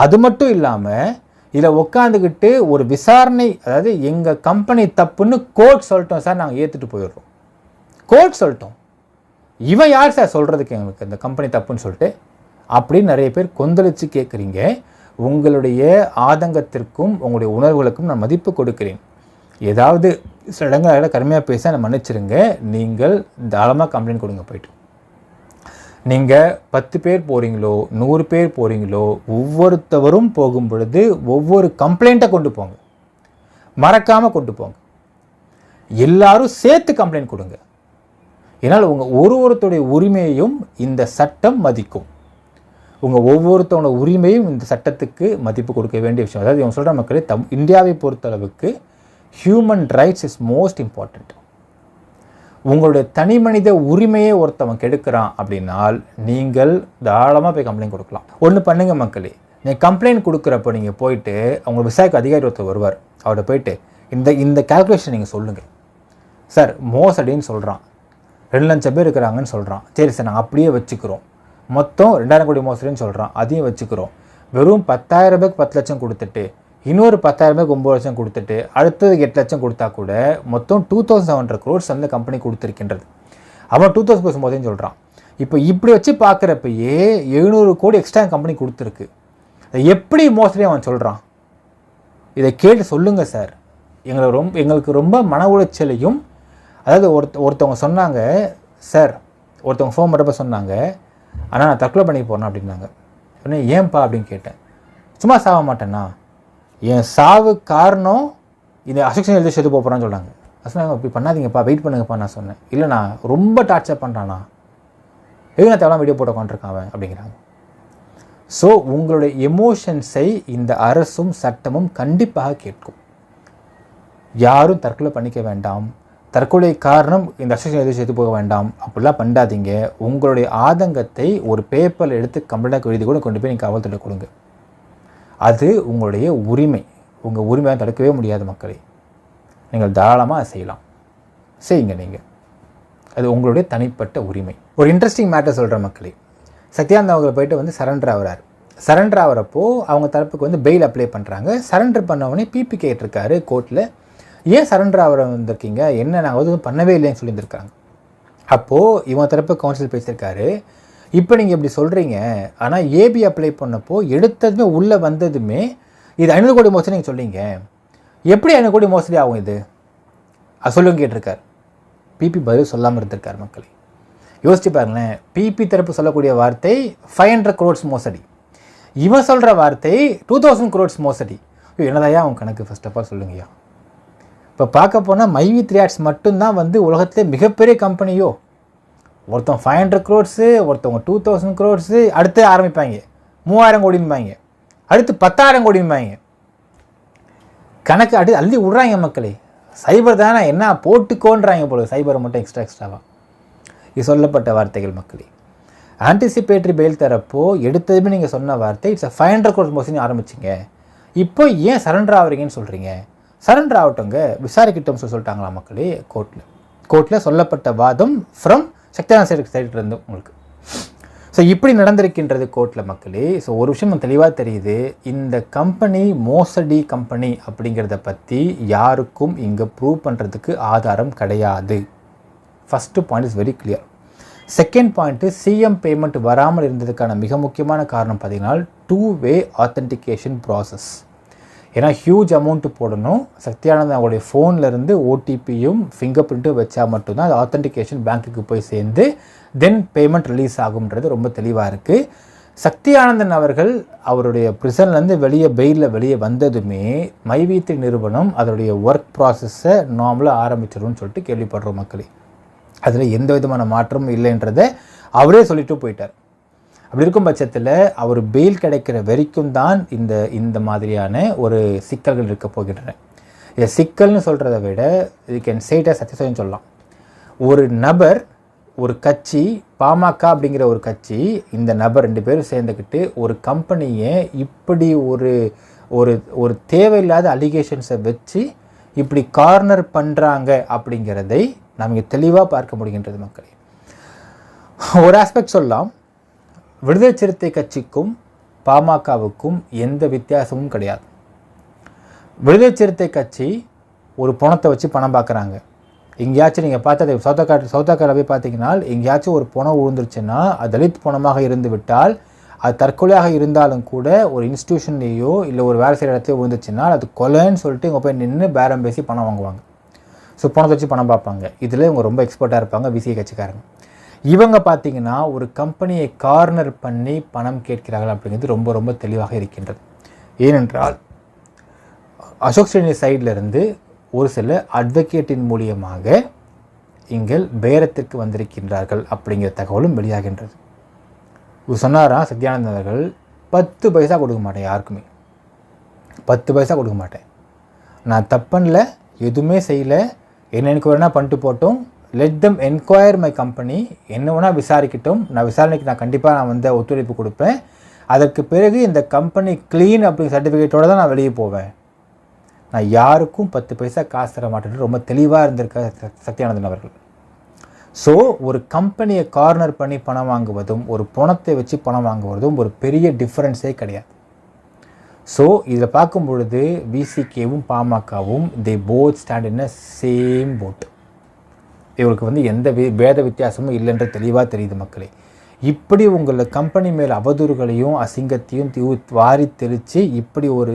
அது மட்டும் இல்லாமல் இதில் உட்காந்துக்கிட்டு ஒரு விசாரணை, அதாவது எங்கள் கம்பெனி தப்புன்னு கோர்ட் சொல்லிட்டோம் சார், நாங்கள் ஏற்றுட்டு போயிடுறோம். கோர்ட் சொல்லிட்டோம், இவன் யார் சார் சொல்கிறதுக்கு எங்களுக்கு இந்த கம்பெனி தப்புன்னு சொல்லிட்டு அப்படின்னு நிறைய பேர் கொந்தளித்து கேட்குறீங்க. உங்களுடைய ஆதங்கத்திற்கும் உங்களுடைய உணர்வுகளுக்கும் நான் மதிப்பு கொடுக்கிறேன். ஏதாவது சில இடங்களில் கடுமையாக பேச நான் மன்னிச்சிருங்க. நீங்கள் தாராளமாக கம்ப்ளைண்ட் கொடுங்க. போய்ட்டு நீங்கள் 10 பேர் போகிறீங்களோ 100 பேர் போகிறீங்களோ ஒவ்வொருத்தவரும் போகும் பொழுது ஒவ்வொரு கம்ப்ளைண்ட்டை கொண்டு போங்க, மறக்காமல் கொண்டு போங்க. எல்லாரும் சேர்த்து கம்ப்ளைண்ட் கொடுங்க. ஏன்னால் உங்கள் ஒருத்தருடைய உரிமையையும் இந்த சட்டம் மதிக்கும். உங்கள் ஒவ்வொருத்தவனோட உரிமையும் இந்த சட்டத்துக்கு மதிப்பு கொடுக்க வேண்டிய விஷயம். அதாவது இவங்க சொல்கிற மக்களே, இந்தியாவை பொறுத்தளவுக்கு human rights is most important. உங்களுடைய தனி மனித உரிமையை ஒருத்தவன் கெடுக்கிறான் அப்படின்னால் நீங்கள் தாராளமாக போய் கம்ப்ளைண்ட் கொடுக்கலாம். ஒன்று பண்ணுங்க மக்களே, நீங்கள் கம்ப்ளைண்ட் கொடுக்குறப்போ நீங்கள் போயிட்டு அவங்க விசாரிக்க அதிகாரி ஒருத்தர் வருவார், அவர்கிட்ட போயிட்டு இந்த கால்குலேஷன் நீங்கள் சொல்லுங்கள் சார், மோசடின்னு சொல்கிறான், 2 லட்சம் பேர் இருக்கிறாங்கன்னு சொல்கிறான், சரி சார் நாங்கள் அப்படியே வச்சுக்கிறோம், மொத்தம் 2000 கோடி மோசடின்னு சொல்கிறான், அதையும் வச்சுக்கிறோம், வெறும் 10,000 ரூபாய்க்கு 10 லட்சம் கொடுத்துட்டு இன்னொரு 10,000 ரூபாய்க்கு 9 லட்சம் கொடுத்துட்டு அடுத்தது 8 லட்சம் கொடுத்தா கூட மொத்தம் 2700 crores அந்த கம்பெனி கொடுத்துருக்கின்றது. அவன் 2000 crores மோசடின்னு சொல்கிறான். இப்போ இப்படி வச்சு பார்க்குறப்பயே 700 கோடி எக்ஸ்ட்ரா கம்பெனி கொடுத்துருக்கு. எப்படி மோசடி அவன் சொல்கிறான்? இதை கேட்டு சொல்லுங்கள் சார். எங்களுக்கு ரொம்ப மன உளைச்சலையும், அதாவது ஒருத்தவங்க சொன்னாங்க சார், ஒருத்தவங்க ஃபோன் பண்ணுறப்ப சொன்னாங்க, ஆனால் நான் தற்கொலை பண்ணி போகிறேன் அப்படின்னாங்க. உடனே ஏன்பா அப்படின்னு கேட்டேன். சும்மா சாக மாட்டேன்னா, என் சாவு காரணம் இந்த அசோக்ஷன் எழுதி செத்து போகிறான்னு சொல்கிறாங்க. சொன்னாங்க இப்படி பண்ணாதீங்கப்பா, வெயிட் பண்ணுங்கப்பா. நான் சொன்னேன் இல்லைண்ணா ரொம்ப டார்ச்சர் பண்ணுறானா, எதுனா தேவையான வீடியோ போட்டு உட்காந்துருக்கான் அவன் அப்படிங்கிறாங்க. ஸோ உங்களுடைய எமோஷன்ஸை இந்த அரசும் சட்டமும் கண்டிப்பாக கேட்கும். யாரும் தற்கொலை பண்ணிக்க வேண்டாம், தற்கொலை காரணம் இந்த அசோசியேஷன் எதுவும் சேர்த்து போக வேண்டாம், அப்படிலாம் பண்ணாதீங்க. உங்களுடைய ஆதங்கத்தை ஒரு பேப்பரில் எடுத்து கம்ப்ளைண்டாக எழுதி கூட கொண்டு போய் நீங்கள் காவல்துறை கொடுங்க. அது உங்களுடைய உரிமை. உங்கள் உரிமையை தடுக்கவே முடியாது மக்களே. நீங்கள் தாராளமாக செய்யலாம், செய்யுங்க. நீங்கள் அது உங்களுடைய தனிப்பட்ட உரிமை. ஒரு இன்ட்ரெஸ்டிங் மேட்டர் சொல்கிற மக்களே, சத்யானந்த் அவங்களை போய்ட்டு சரண்டர் ஆகிறார். சரண்டர் ஆகிறப்போ அவங்க தரப்புக்கு வந்து பெயில் அப்ளை பண்ணுறாங்க. சரண்டர் பண்ணவொடனே பிபி கேட்டிருக்காரு கோர்ட்டில், ஏன் சரண்டர் ஆகிற வந்திருக்கீங்க, என்ன நாங்கள் எதுவும் பண்ணவே இல்லைன்னு சொல்லியிருந்திருக்காங்க. அப்போது இவங்க தரப்பு கவுன்சில் பேசியிருக்காரு, இப்போ நீங்கள் இப்படி சொல்கிறீங்க, ஆனால் ஏபி அப்ளை பண்ணப்போ எடுத்ததுமே உள்ளே வந்ததுமே இது 500 கோடி மோசடி நீங்கள் சொல்லிங்க, எப்படி 500 கோடி மோசடி ஆகும் இது சொல்லுங்க கேட்டிருக்காரு. பிபி பதில் சொல்லாமல் இருந்திருக்கார். மக்களை யோசிச்சு பாருங்களேன், பிபி தரப்பு சொல்லக்கூடிய வார்த்தை 500 crores மோசடி, இவன் சொல்கிற வார்த்தை 2000 crores மோசடி. என்னதாயா அவன் கணக்கு ஃபர்ஸ்ட் ஆஃப் ஆல் சொல்லுங்கய்யா. இப்போ பார்க்க போனால் மைவி3 ஆட்ஸ் மட்டும்தான் வந்து உலகத்திலே மிகப்பெரிய கம்பெனியோ. ஒருத்தன் 500 crores, ஒருத்தவங்க 2000 crores, அடுத்து ஆரம்பிப்பாங்க 3000 கோடிம்பாங்க, அடுத்து 10,000 கோடிம்பாங்க. கணக்கு அள்ளி விட்றாங்க மக்களே. சைபர் தானே என்ன போட்டுக்கோன்றாங்க போல, சைபரை மட்டும் எக்ஸ்ட்ராவாக. இது சொல்லப்பட்ட வார்த்தைகள் மக்களே. ஆன்டிசிபேட்டரி பெயில் தரப்போ எடுத்ததுமே நீங்கள் சொன்ன வார்த்தை இட்ஸ் 500 crores மோசடின்னு ஆரம்பிச்சிங்க, இப்போ ஏன் சரண்டர் ஆகிறீங்கன்னு சொல்கிறீங்க. சரண்டர் ஆகட்டுங்க, விசாரிக்கிட்டோம் சொல்லிட்டாங்களா மக்களே. கோர்ட்டில் சொல்லப்பட்ட வாதம் ஃப்ரம் சக்தியானந்த சைட்லேருந்து உங்களுக்கு. ஸோ இப்படி நடந்திருக்கின்றது கோர்ட்டில் மக்களே. ஸோ ஒரு விஷயம் தெளிவாக தெரியுது, இந்த கம்பெனி மோசடி கம்பெனி அப்படிங்கிறத பற்றி யாருக்கும் இங்கே ப்ரூவ் பண்ணுறதுக்கு ஆதாரம் கிடையாது. First point is very clear. Second point, CM payment வராமல் இருந்ததுக்கான மிக முக்கியமான காரணம் பார்த்தீங்கன்னா 2-way ஆத்தென்டிகேஷன் ப்ராசஸ். ஏன்னா ஹியூஜ் அமௌண்ட்டு போடணும், சக்தியானந்த் அவங்களுடைய ஃபோன்லேருந்து ஓடிபியும் ஃபிங்கர் பிரிண்ட்டும் வச்சா மட்டும்தான் அது ஆத்தென்டிகேஷன் பேங்க்குக்கு போய் சேர்ந்து தென் பேமெண்ட் ரிலீஸ் ஆகும்ன்றது ரொம்ப தெளிவாக இருக்குது. சக்தியானந்தன் அவர்கள் அவருடைய ப்ரிசன்லேருந்து பெயிலில் வெளியே வந்ததுமே மைவி3 நிறுவனம் அதனுடைய ஒர்க் ப்ராசஸை நார்மலாக ஆரம்பிச்சிடும்னு சொல்லிட்டு கேள்விப்படுறோம் மக்களே. அதில் எந்த விதமான மாற்றமும் இல்லைன்றதை அவரே சொல்லிட்டு போயிட்டார். அப்படி இருக்கும் பட்சத்தில் அவர் பெயில் கிடைக்கிற வரைக்கும் தான் இந்த மாதிரியான ஒரு சிக்கல்கள் இருக்க போகின்றன. இதை சிக்கல்னு சொல்கிறத விட இது கேன் சேட்டை சத்தியசோன்னு சொல்லலாம். ஒரு நபர், ஒரு கட்சி, பாமக அப்படிங்கிற ஒரு கட்சி, இந்த நபர் 2 பேரும் சேர்ந்துக்கிட்டு ஒரு கம்பெனியை இப்படி ஒரு தேவையில்லாத அலிகேஷன்ஸை வச்சு இப்படி கார்னர் பண்ணுறாங்க அப்படிங்கிறதை நமக்கு தெளிவாக பார்க்க முடிகின்றது மக்களே. ஒரு ஆஸ்பெக்ட் சொல்லலாம், விடுதலை சிறுத்தை கட்சிக்கும் பாமகவுக்கும் எந்த வித்தியாசமும் கிடையாது. விடுதலை சிறுத்தை கட்சி ஒரு பணத்தை வச்சு பணம் பார்க்குறாங்க. எங்கேயாச்சும் நீங்கள் பார்த்தா சவுத்தாக்காரில் போய் பார்த்தீங்கன்னா எங்கேயாச்சும் ஒரு பணம் விழுந்துருச்சுன்னா அது தலித் பணமாக இருந்து விட்டால், அது தற்கொலையாக இருந்தாலும் கூட ஒரு இன்ஸ்டியூஷன்லேயோ இல்லை ஒரு வேலை செய்கிற இடத்துல விழுந்துச்சுன்னா அது கொலைன்னு சொல்லிட்டு இவங்க போய் நின்று பேரம் பேசி பணம் வாங்குவாங்க. ஸோ பணத்தை வச்சு பணம் பார்ப்பாங்க. இதில் இவங்க ரொம்ப எக்ஸ்பர்ட்டாக இருப்பாங்க, விசிஐ கட்சிக்காரங்க. இவங்க பார்த்தீங்கன்னா ஒரு கம்பெனியை கார்னர் பண்ணி பணம் கேட்கிறார்கள் அப்படிங்கிறது ரொம்ப ரொம்ப தெளிவாக இருக்கின்றது. ஏனென்றால் அசோக் ஸ்ரீனி சைட்லேருந்து ஒரு சில அட்வொகேட்டின் மூலியமாக இங்கே பேரத்திற்கு வந்திருக்கின்றார்கள் அப்படிங்கிற தகவலும் வெளியாகின்றது. இவர் சொன்னாராம் சத்யானந்தன் அவர்கள், 10 பைசா கொடுக்க மாட்டேன் யாருக்குமே, 10 பைசா கொடுக்க மாட்டேன், நான் தப்பனில் எதுவுமே செய்யலை, என்ன எனக்கு வேணால் பண்ணிட்டு போட்டோம், let them enquire my company, என்ன வேணால் விசாரிக்கட்டும், நான் விசாரணைக்கு நான் கண்டிப்பாக ஒத்துழைப்பு கொடுப்பேன், அதற்கு பிறகு இந்த கம்பெனி க்ளீன் அப்படிங்கிற சர்டிஃபிகேட்டோடு தான் நான் வெளியே போவேன், நான் யாருக்கும் 10 பைசா காசு தர மாட்டேன்னு ரொம்ப தெளிவாக இருந்திருக்க சத்யானந்தன் அவர்கள். ஸோ ஒரு கம்பெனியை கார்னர் பண்ணி பணம் வாங்குவதும் ஒரு பணத்தை வச்சு பணம் வாங்குவதும் ஒரு பெரிய டிஃப்ரென்ஸே கிடையாது. ஸோ இதில் பார்க்கும் பொழுது விசிகேவும் பாமகவும் they both stand in a same boat. இவருக்கு எந்த பேத வித்தியாசமும் இல்லைன்ற தெளிவாக தெரியுது மக்களே. இப்படி உங்களை கம்பெனி மேல் அவதூறுகளையும் அசிங்கத்தையும் வாரி தெளித்து இப்படி ஒரு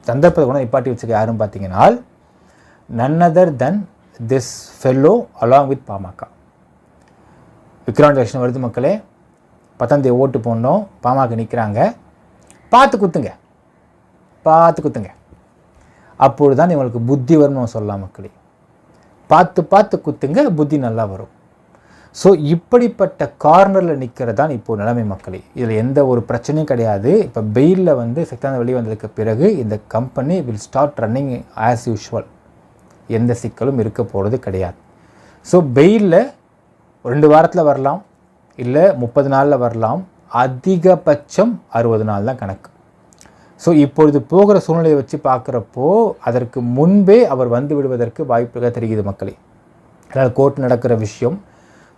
சந்தர்ப்பத்தை கூட நிப்பாட்டி வச்சுக்க யாரும் பார்த்தீங்கன்னா none other than this fellow along with PMK. Vikravandi election வருது மக்களே, 10ஆம் தேதி ஓட்டு போடணும், பாமக நிற்கிறாங்க, பார்த்து குத்துங்க, அப்பொழுது தான் இவங்களுக்கு புத்தி வரும்னு சொல்லலாம் மக்களே. பார்த்து குத்துங்க, புத்தி நல்லா வரும். ஸோ இப்படிப்பட்ட கார்னரில் நிற்கிறது தான் இப்போது நிலைமை மக்களே. இதில் எந்த ஒரு பிரச்சனையும் கிடையாது. இப்போ பெயிலில் சக்தியானந்தன் வெளியே வந்ததுக்கு பிறகு இந்த company will start running as usual, எந்த சிக்கலும் இருக்க போகிறது கிடையாது. ஸோ பெயிலில் 2 வாரத்தில் வரலாம், இல்லை 30 நாளில் வரலாம், அதிகபட்சம் 60 நாள் தான் கணக்கு. ஸோ இப்பொழுது போகிற சூழ்நிலையை வச்சு பார்க்குறப்போ அதற்கு முன்பே அவர் வந்து விடுவதற்கு வாய்ப்புகள் தெரியுது மக்களே. அதாவது கோர்ட் நடக்கிற விஷயம்,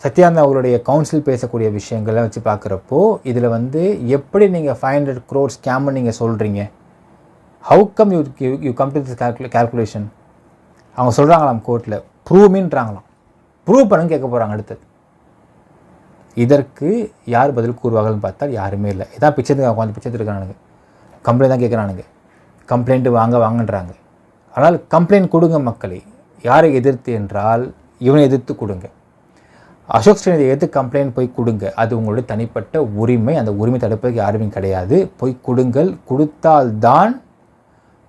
சத்யானந்தா அவர்களுடைய கவுன்சில் பேசக்கூடிய விஷயங்களை வச்சு பார்க்குறப்போ இதில் வந்து எப்படி நீங்கள் 500 crore ஸ்கேம்னு நீங்கள் சொல்கிறீங்க? How come you come to this calculation? அவங்க சொல்கிறாங்களாம் கோர்ட்டில், ப்ரூவ்மின்றாங்களாம். ப்ரூவ் பண்ணுன்னு கேட்க போகிறாங்க அடுத்தது. இதற்கு யார் பதில் கூறுவாங்கன்னு பார்த்தால் யாருமே இல்லை. இதான் பிச்சைக்கு உட்காந்து பிச்சை இருக்கானுங்க, கம்ப்ளைண்ட் தான் கேட்குறானுங்க, கம்ப்ளைண்ட்டு வாங்கன்றாங்க. ஆனால் கம்ப்ளைண்ட் கொடுங்க மக்களே. யாரை எதிர்த்து என்றால் இவனை எதிர்த்து கொடுங்க. அசோக் ஸ்ரீநிதி எதிர்த்து கம்ப்ளைண்ட் போய் கொடுங்க. அது உங்களுடைய தனிப்பட்ட உரிமை. அந்த உரிமை தடுப்பதற்கு யாருமே கிடையாது. போய் கொடுங்கள். கொடுத்தால்தான்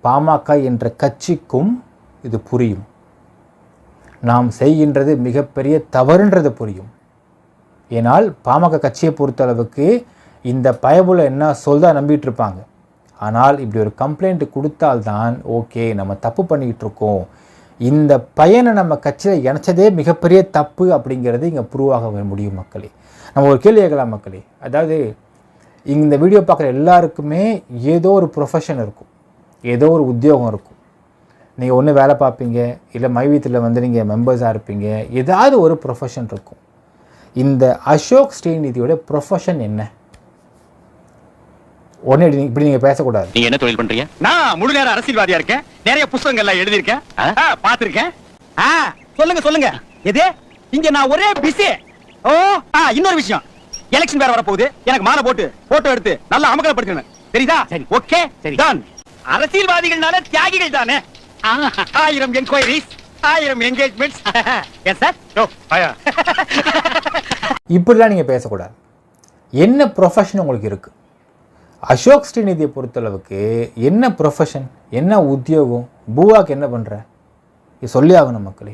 பாமக என்ற கட்சிக்கும் இது புரியும். நாம் செய்கின்றது மிகப்பெரிய தவறுன்றது புரியும். ஏனால் பாமக கட்சியை பொறுத்தளவுக்கு இந்த பயபுல என்ன சொல்தான் நம்பிட்டு இருப்பாங்க. ஆனால் இப்படி ஒரு கம்ப்ளைண்ட் கொடுத்தால்தான் ஓகே நம்ம தப்பு பண்ணிக்கிட்டு இருக்கோம், இந்த பையனை நம்ம கட்சியில் இணைச்சதே மிகப்பெரிய தப்பு அப்படிங்கிறது இங்கே ப்ரூவ் ஆக முடியும் மக்களே. நம்ம ஒரு கேள்வி கேட்கலாம் மக்களே. அதாவது இந்த வீடியோ பார்க்குற எல்லாருக்குமே ஏதோ ஒரு ப்ரொஃபஷன் இருக்கும், ஏதோ ஒரு உத்தியோகம் இருக்கும். நீங்கள் ஒன்று வேலை பார்ப்பீங்க, இல்லை மைவீத்தில் வந்து நீங்கள் மெம்பர்ஸாக இருப்பீங்க, ஏதாவது ஒரு ப்ரொஃபஷன் இருக்கும். இந்த அசோக் ஸ்ரீநிதியோட ப்ரொஃபஷன் என்ன? உடனே இப்படி நீங்க பேசக்கூடாது. நீங்க என்ன தொழில் பண்றீங்க? நான் முழு நேர அரசியல்வாதியா இருக்கேன். நிறைய புத்தகங்கள் எல்லாம் எழுதியிருக்கேன், பாத்திருக்கேன். சொல்லுங்க சொல்லுங்க. எது இங்க நான் ஒரே பிஸி. ஓ இன்னொரு விஷயம், எலெக்ஷன் வேற வர போகுது. எனக்கு மாலை போட்டு போட்டோ எடுத்து நல்லா அமகலப்படுத்தணும், தெரியுதா? சரி, ஓகே, சரி டன். அரசியல்வாதிகள்னால தியாகிகள் தானே. 1000 என்கொயரிஸ், 1000 என்கேஜ்மெண்ட்ஸ். Yes sir. ஓ ஆயா. இப்படிலாம் நீங்க பேசக்கூடாது. என்ன ப்ரொஃபஷன் உங்களுக்கு இருக்கு? அசோக் ஸ்ரீநிதியை பொறுத்தளவுக்கு என்ன ப்ரொஃபஷன், என்ன உத்தியோகம், பூவாக்கு என்ன பண்ணுற, இது சொல்லி ஆகணும் மக்களே.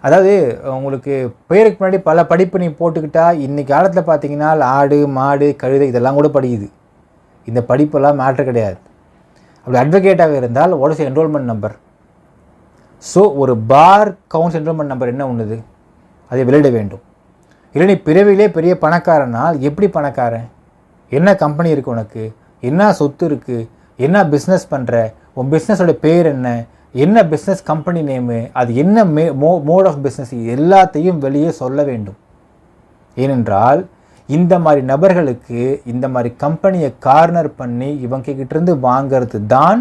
அதாவது உங்களுக்கு பேருக்கு முன்னாடி பல படிப்பு நீ போட்டுக்கிட்டால் இன்றைக்கி காலத்தில் பார்த்தீங்கன்னா ஆடு மாடு கழுதை இதெல்லாம் கூட படிக்குது. இந்த படிப்பெல்லாம் மேட்ரு கிடையாது. அப்படி அட்வொகேட்டாக இருந்தால் what is enrolment number? So ஒரு பார் கவுன்ஸ் என்ரோல்மெண்ட் நம்பர் என்ன ஒன்றுது, அதை வெளியிட வேண்டும். இல்லை நீ பிறவிலே பெரிய பணக்காரனால் எப்படி பணக்காரன், என்ன கம்பெனி இருக்குது உனக்கு, என்ன சொத்து இருக்குது, என்ன பிஸ்னஸ் பண்ணுற, உன் பிஸ்னஸோட பேர் என்ன, என்ன பிஸ்னஸ் கம்பெனி நேமு, அது என்ன மோட் ஆஃப் பிஸ்னஸ், எல்லாத்தையும் வெளியே சொல்ல வேண்டும். ஏனென்றால் இந்த மாதிரி நபர்களுக்கு இந்த மாதிரி கம்பெனியை கார்னர் பண்ணி இவங்ககிட்டேருந்து வாங்கிறது தான்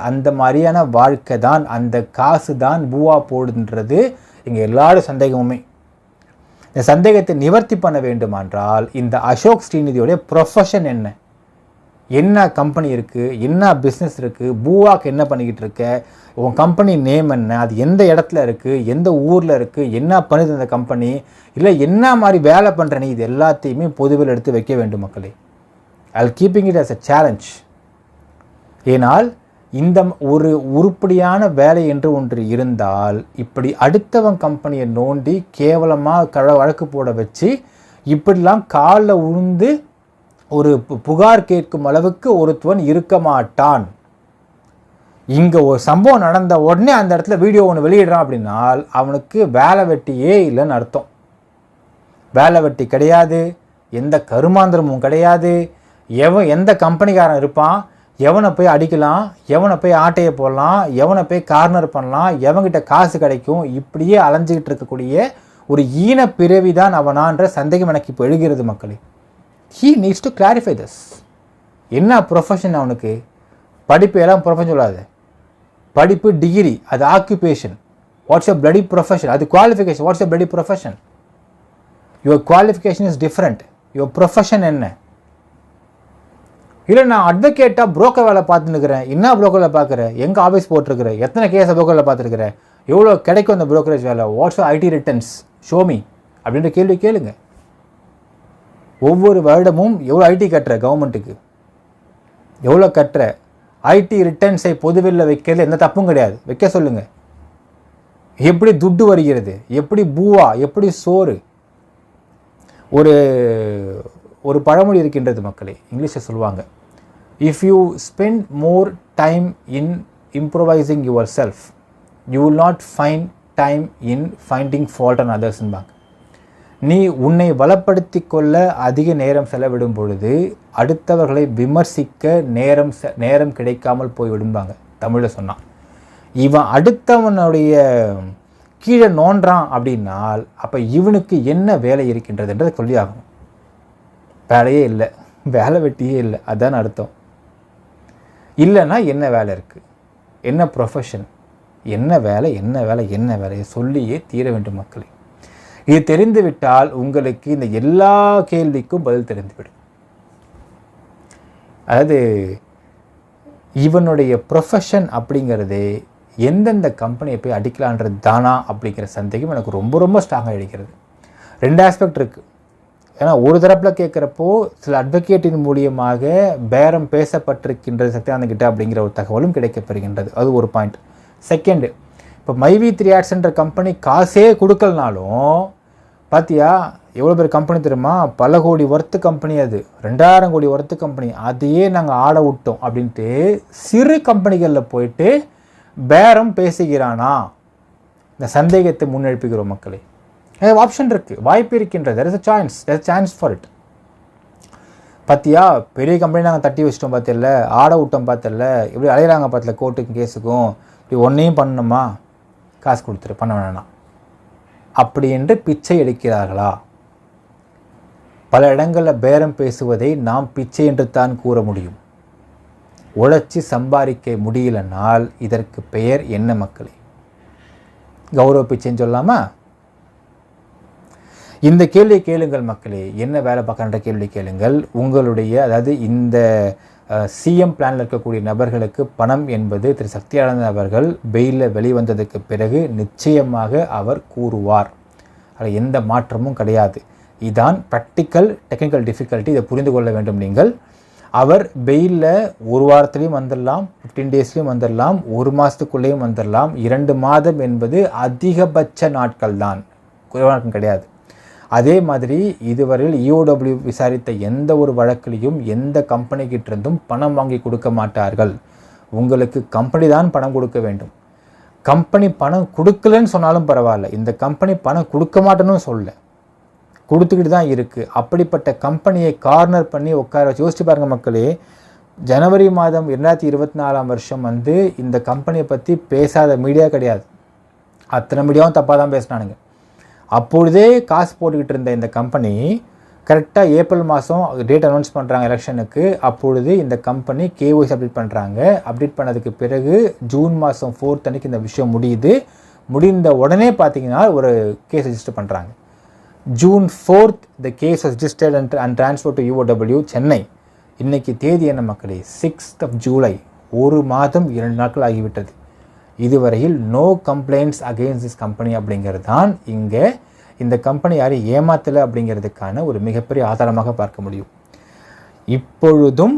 அந்த மாதிரியான வாழ்க்கை தான், அந்த காசு தான் பூவா போடுன்றது எங்கள் எல்லாரும் சந்தேகமுமே. இந்த சந்தேகத்தை நிவர்த்தி பண்ண வேண்டுமென்றால் இந்த அசோக் ஸ்ரீநிதியோடைய ப்ரொஃபஷன் என்ன, என்ன கம்பெனி இருக்குது, என்ன பிஸ்னஸ் இருக்குது, பூவாக்கு என்ன பண்ணிக்கிட்டு இருக்க, உன் கம்பெனி நேம் என்ன, அது எந்த இடத்துல இருக்குது, எந்த ஊரில் இருக்குது, என்ன பண்ணுது அந்த கம்பெனி, இல்லை என்ன மாதிரி வேலை பண்ணுற நீ, இது எல்லாத்தையுமே பொதுவில் எடுத்து வைக்க வேண்டும் மக்களே. I keeping it as a challenge. ஏனால் இந்த ஒரு உருப்படியான வேலை என்று ஒன்று இருந்தால் இப்படி அடுத்தவன் கம்பெனியை நோண்டி கேவலமாக வழக்கு போட வச்சு இப்படிலாம் காலில் உழுந்து ஒரு புகார் கேட்கும் அளவுக்கு ஒருத்தவன் இருக்க மாட்டான். இங்கே ஒரு சம்பவம் நடந்த உடனே அந்த இடத்துல வீடியோ ஒன்று வெளியிடுறான் அப்படின்னால் அவனுக்கு வேலை வெட்டியே இல்லைன்னு அர்த்தம். வேலை வெட்டி கிடையாது, எந்த கருமாந்திரமும் கிடையாது. எந்த கம்பெனிக்காரன் இருப்பான், எவனை போய் அடிக்கலாம், எவனை போய் ஆட்டையை போடலாம், எவனை போய் கார்னர் பண்ணலாம், எவன்கிட்ட காசு கிடைக்கும், இப்படியே அலைஞ்சிக்கிட்டு இருக்கக்கூடிய ஒரு ஈன பிறவி தான் அவனான்ற சந்தேகம் எனக்கு இப்போ எழுகிறது மக்களே. He needs to clarify this. என்ன ப்ரொஃபஷன் அவனுக்கு? படிப்பு எல்லாம் ப்ரொஃபஷன் சொல்லாது. படிப்பு டிகிரி, அது occupation. What's your bloody profession? அது qualification. What's your bloody profession? Your qualification is different. Your profession என்ன? இல்லை நான் அட்வொகேட்டாக புரோக்கர் வேலை பார்த்துன்னுக்கிறேன். என்ன புரோக்கரில் பார்க்குற, எங்கே ஆஃபீஸ் போட்டிருக்கிறேன், எத்தனை கேஸை புரோக்கரில் பார்த்துருக்கிறேன், எவ்வளோ கிடைக்கும் அந்த புரோக்கரேஜ் வேலை, வாட்ஸ் ஐடி ரிட்டர்ன்ஸ் ஷோமி அப்படின்ற கேள்வி கேளுங்க. ஒவ்வொரு வருடமும் எவ்வளோ ஐடி கட்டுற, கவர்மெண்ட்டுக்கு எவ்வளோ கட்டுற, ஐடி ரிட்டர்ன்ஸை பொதுவெளியில் வைக்கிறது எந்த தப்பும் கிடையாது, வைக்க சொல்லுங்கள். எப்படி துட்டு வருகிறது, எப்படி பூவா, எப்படி சோறு. ஒரு பழமொழி இருக்கின்றது மக்களே, இங்கிலீஷில் சொல்லுவாங்க, if you spend more time in improvising yourself you will not find time in finding fault on அதர்ஸ்ன்பாங்க. நீ உன்னை வளப்படுத்தி கொள்ள அதிக நேரம் செலவிடும் பொழுது அடுத்தவர்களை விமர்சிக்க நேரம் கிடைக்காமல் போய் விடும்பாங்க தமிழில் சொன்னான். இவன் அடுத்தவனுடைய கீழே நோன்றான் அப்படின்னால் அப்போ இவனுக்கு என்ன வேலை இருக்கின்றதுன்றதை சொல்லி ஆகணும். வேலையே இல்லை, வேலை வெட்டியே இல்லை, அதான் அர்த்தம். இல்லைன்னா என்ன வேலை இருக்குது, என்ன ப்ரொஃபஷன், என்ன வேலை என்ன வேலை என்ன வேலையை சொல்லியே தீர வேண்டும் மக்களே. இது தெரிந்துவிட்டால் உங்களுக்கு இந்த எல்லா கேள்விக்கும் பதில் தெரிந்துவிடும். அதாவது இவனுடைய ப்ரொஃபஷன் அப்படிங்கிறதே எந்தெந்த கம்பெனியை போய் அடிக்கலான்றது தானா அப்படிங்கிற சந்தேகம் எனக்கு ரொம்ப ரொம்ப ஸ்ட்ராங்காக அடிக்கிறது. 2 ஆஸ்பெக்ட் இருக்குது. ஏன்னா ஒரு தரப்பில் கேட்குறப்போ சில அட்வொகேட்டின் மூலியமாக பேரம் பேசப்பட்டிருக்கின்றது சத்யானந்த் அப்படிங்கிற ஒரு தகவலும் கிடைக்கப்பெறுகின்றது. அது ஒரு பாயிண்ட். செகண்டு, இப்போ மைவி3 ஆட்ஸ்ன்ற கம்பெனி காசே கொடுக்கலனாலும் பார்த்தியா எவ்வளோ பேர் கம்பெனி தெரியுமா, பல கோடி ஒர்த்து கம்பெனி, அது 2000 கோடி ஒர்த்து கம்பெனி, அதையே நாங்கள் ஆட விட்டோம் அப்படின்ட்டு சிறு கம்பெனிகளில் போயிட்டு பேரம் பேசுகிறானா, இந்த சந்தேகத்தை முன்னெடுப்புகிறோம் மக்களே. ஆப்ஷன் இருக்குது, வாய்ப்பு இருக்கின்றது. there is a chance for it. பார்த்தியா பெரிய கம்பெனி நாங்கள் தட்டி வச்சிட்டோம் பார்த்தில்ல, ஆட விட்டோம் பார்த்தில்ல, இப்படி அலையிறாங்க பார்த்தில கோர்ட்டுக்கும் கேஸுக்கும், இப்படி ஒன்றையும் பண்ணணுமா, காசு கொடுத்துரு பண்ண வேணாம் அப்படி என்று பிச்சை எடுக்கிறார்களா? பல இடங்களில் பேரம் பேசுவதை நாம் பிச்சை என்று தான் கூற முடியும். உழைச்சி சம்பாதிக்க முடியலனால் இதற்கு பெயர் என்ன மக்களே? கௌரவ பிச்சைன்னு சொல்லாமா? இந்த கேள்வியை கேளுங்கள் மக்களே. என்ன வேலை பார்க்கன்ற கேள்வி கேளுங்கள். உங்களுடைய அதாவது இந்த சிஎம் பிளானில் இருக்கக்கூடிய நபர்களுக்கு பணம் என்பது திரு சத்யானந்த் அவர்கள் பெயிலில் வெளிவந்ததுக்கு பிறகு நிச்சயமாக அவர் கூறுவார். அதில் எந்த மாற்றமும் கிடையாது. இதுதான் ப்ராக்டிக்கல் டெக்னிக்கல் டிஃபிகல்ட்டி. இதை புரிந்து கொள்ள வேண்டும் நீங்கள். அவர் பெயிலில் 1 வாரத்துலேயும் வந்துடலாம், 15 டேஸ்லேயும் வந்துடலாம், 1 மாதத்துக்குள்ளேயும் வந்துடலாம். 2 மாதம் என்பது அதிகபட்ச நாட்கள் தான், குறைவான கிடையாது. அதே மாதிரி இதுவரையில் இஓடபிள்யூ விசாரித்த எந்த ஒரு வழக்கிலையும் எந்த கம்பெனிக்கிட்டிருந்தும் பணம் வாங்கி கொடுக்க மாட்டார்கள். உங்களுக்கு கம்பெனி தான் பணம் கொடுக்க வேண்டும். கம்பெனி பணம் கொடுக்கலன்னு சொன்னாலும் பரவாயில்ல, இந்த கம்பெனி பணம் கொடுக்க மாட்டேன்னு சொல்ல, கொடுத்துக்கிட்டு தான் இருக்குது. அப்படிப்பட்ட கம்பெனியை கார்னர் பண்ணி உட்கார வச்சு யோசிச்சு பாருங்கள் மக்களே. ஜனவரி மாதம் 2024 வந்து இந்த கம்பெனியை பற்றி பேசாத மீடியா கிடையாது. அத்தனை மீடியாவும் தப்பாக தான் பேசினானுங்க. அப்பொழுதே காசு போட்டுக்கிட்டு இருந்த இந்த கம்பெனி கரெக்டாக ஏப்ரல் மாதம் டேட் அனௌன்ஸ் பண்ணுறாங்க எலெக்ஷனுக்கு. அப்பொழுது இந்த கம்பெனி கேஒய்சி அப்டேட் பண்ணுறாங்க. அப்டேட் பண்ணதுக்கு பிறகு ஜூன் மாதம் 4 அன்னைக்கு இந்த விஷயம் முடியுது. முடிந்த உடனே பார்த்தீங்கன்னா ஒரு கேஸ் ரெஜிஸ்டர் பண்ணுறாங்க. June 4th the case was registered and transferred to UOW Chennai. இன்னைக்கு தேதி என்ன மக்களே? 6th of July. 1 மாதம் 2 நாட்கள் ஆகிவிட்டது. இதுவரையில் no complaints against this company அப்படிங்கிறது தான் இங்கே இந்த கம்பெனி யாரும் ஏமாத்தலை அப்படிங்கிறதுக்கான ஒரு மிகப்பெரிய ஆதாரமாக பார்க்க முடியும். இப்பொழுதும்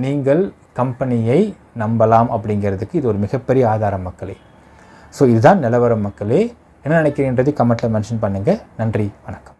நீங்கள் கம்பெனியை நம்பலாம் அப்படிங்கிறதுக்கு இது ஒரு மிகப்பெரிய ஆதாரம் மக்களே. ஸோ இதுதான் நிலவரம் மக்களே. என்ன நினைக்கிறீன்றதை கமெண்ட்டில் மென்ஷன் பண்ணுங்கள். நன்றி, வணக்கம்.